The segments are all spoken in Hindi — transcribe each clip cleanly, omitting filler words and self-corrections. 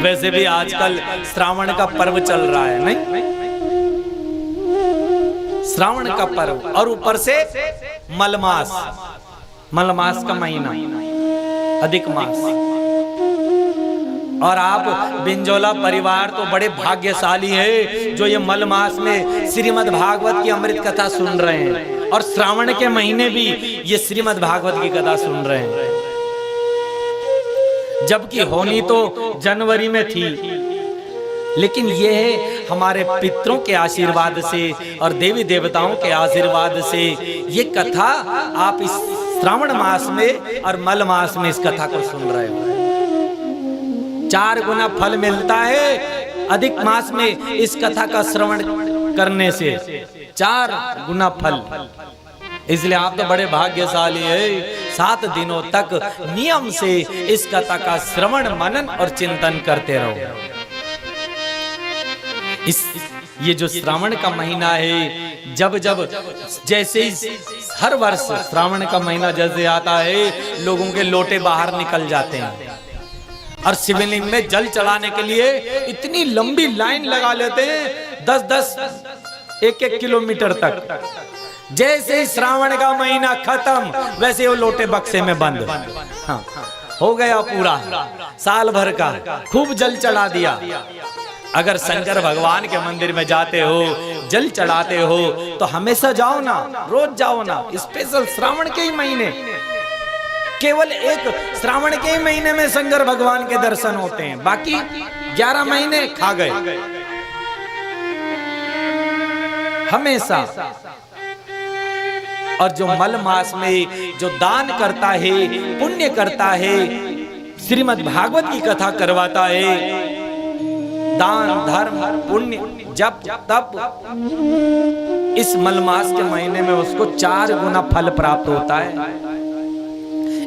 वैसे भी आजकल श्रावण का पर्व चल रहा है, नहीं? श्रावण का पर्व और ऊपर से मलमास, मलमास का महीना, अधिक मास। और आप बिंजोला परिवार तो बड़े भाग्यशाली है जो ये मलमास में श्रीमद् भागवत की अमृत कथा सुन रहे हैं और श्रावण के महीने भी ये श्रीमद् भागवत की कथा सुन रहे हैं, जबकि होनी तो जनवरी में थी। लेकिन ये है हमारे पितरों के आशीर्वाद से और देवी देवताओं के आशीर्वाद से ये कथा आप इस श्रावण मास में और मल मास में इस कथा को सुन रहे हो। 4 गुना फल मिलता है अधिक मास में इस कथा का श्रवण करने से, 4 गुना फल। इसलिए आप तो बड़े भाग्यशाली है, 7 दिनों तक नियम से इस कथा का श्रवण मनन और चिंतन करते रहो। ये जो श्रावण का महीना है, जब जैसे ही हर वर्ष श्रावण का महीना जैसे आता है, लोगों के लोटे बाहर निकल जाते हैं और शिवलिंग में जल चढ़ाने के लिए इतनी लंबी लाइन लगा लेते हैं, 10-10 1-1 किलोमीटर तक। जैसे ही श्रावण का महीना खत्म, वैसे वो लोटे बक्से में बंद। हाँ, हो गया पूरा साल भर का, खूब जल चढ़ा दिया। अगर शंकर भगवान के मंदिर में जाते हो, जल चढ़ाते हो, तो हमेशा जाओ ना, रोज जाओ ना। स्पेशल श्रावण के ही महीने, केवल एक श्रावण के ही महीने में शंकर भगवान के दर्शन होते हैं, बाकी 11 महीने खा गए। हमेशा। और जो मल मास में जो दान करता है, पुण्य करता है, श्रीमद् भागवत की कथा करवाता है, दान धर्म पुण्य जप तप, इस मलमास के महीने में उसको 4 गुना फल प्राप्त होता है।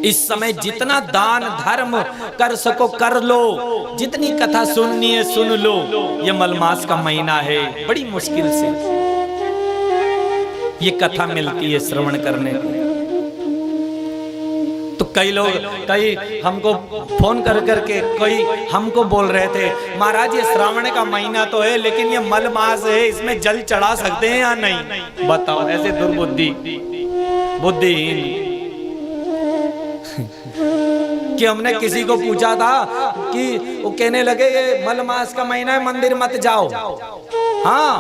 इस समय जितना दान धर्म कर सको कर लो, जितनी कथा सुननी है सुन लो। ये मलमास का महीना है, बड़ी मुश्किल से ये कथा मिलती है श्रवण करने को। तो कई हमको फोन कर करके कोई हमको बोल रहे थे, महाराज ये श्रावण का महीना तो है, लेकिन ये मल मास है, इसमें जल चढ़ा सकते हैं या नहीं? बताओ, ऐसे दुर्बुद्धि बुद्धिहीन कि हमने किसी को पूछा था कि वो कहने लगे ये मल मास का महीना है, मंदिर मत जाओ। हाँ,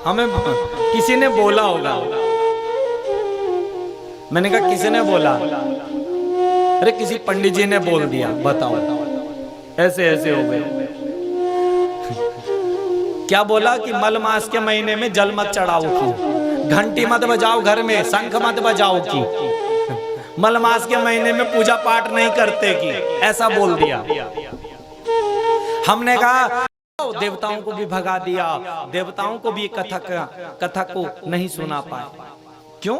हमें किसी ने बोला होगा। मैंने कहा किसी ने बोला? अरे किसी पंडित जी ने बोल दिया। बताओ, ऐसे ऐसे हो गए। क्या बोला कि मल मास के महीने में जल मत चढ़ाओ की, घंटी मत बजाओ घर में, शंख मत बजाओ की, मल मास के महीने में पूजा पाठ नहीं करते की, ऐसा बोल दिया। हमने कहा देवताओं को भी भगा दिया, देवताओं को भी कथा को नहीं सुना पाए। क्यों?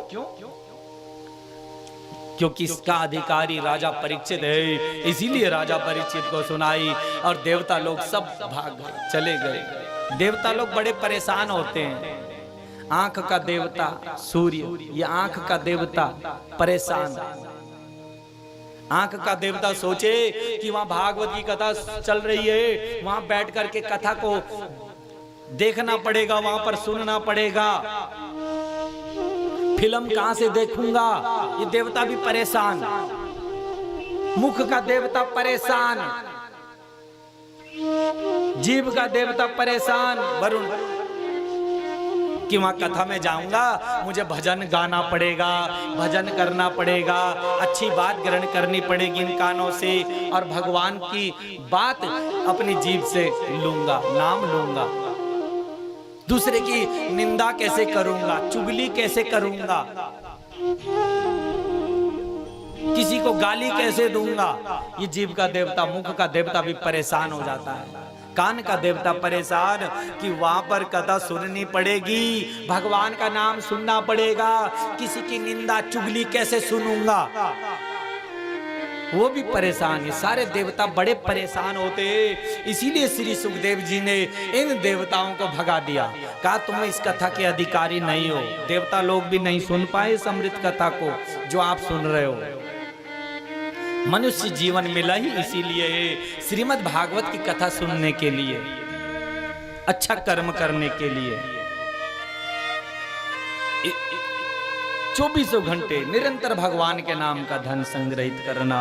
क्योंकि इसका अधिकारी राजा परीक्षित है, इसीलिए राजा परीक्षित को सुनाई और देवता लोग सब भाग गए, चले गए। देवता लोग बड़े परेशान होते हैं। आंख का देवता सूर्य, ये आंख का देवता परेशान। आंख का देवता सोचे कि वहां भागवत की कथा चल रही है, वहां बैठ करके कथा को देखना पड़ेगा, वहां पर सुनना पड़ेगा, फिल्म कहां से देखूंगा? ये देवता भी परेशान। मुख का देवता परेशान, जीव का देवता परेशान, वरुण, कि वहां कथा में जाऊंगा, मुझे भजन गाना पड़ेगा, भजन करना पड़ेगा, अच्छी बात ग्रहण करनी पड़ेगी इन कानों से, और भगवान की बात अपनी जीभ से लूंगा, नाम लूंगा। दूसरे की निंदा कैसे करूंगा, चुगली कैसे करूंगा, किसी को गाली कैसे दूंगा? ये जीव का देवता, मुख का देवता भी परेशान हो जाता है। कान का देवता परेशान कि वहां पर कथा सुननी पड़ेगी, भगवान का नाम सुनना पड़ेगा, किसी की निंदा चुगली कैसे सुनूंगा? वो भी परेशान। ये सारे देवता बड़े परेशान होते। इसीलिए श्री सुखदेव जी ने इन देवताओं को भगा दिया, कहा तुम इस कथा के अधिकारी नहीं हो। देवता लोग भी नहीं सुन पाए इस अमृत कथा को जो आप सुन रहे हो। मनुष्य जीवन मिला ही इसीलिए है, श्रीमद् भागवत की कथा सुनने के लिए, अच्छा कर्म करने के लिए। 24 घंटे निरंतर भगवान के नाम का धन संग्रहित करना।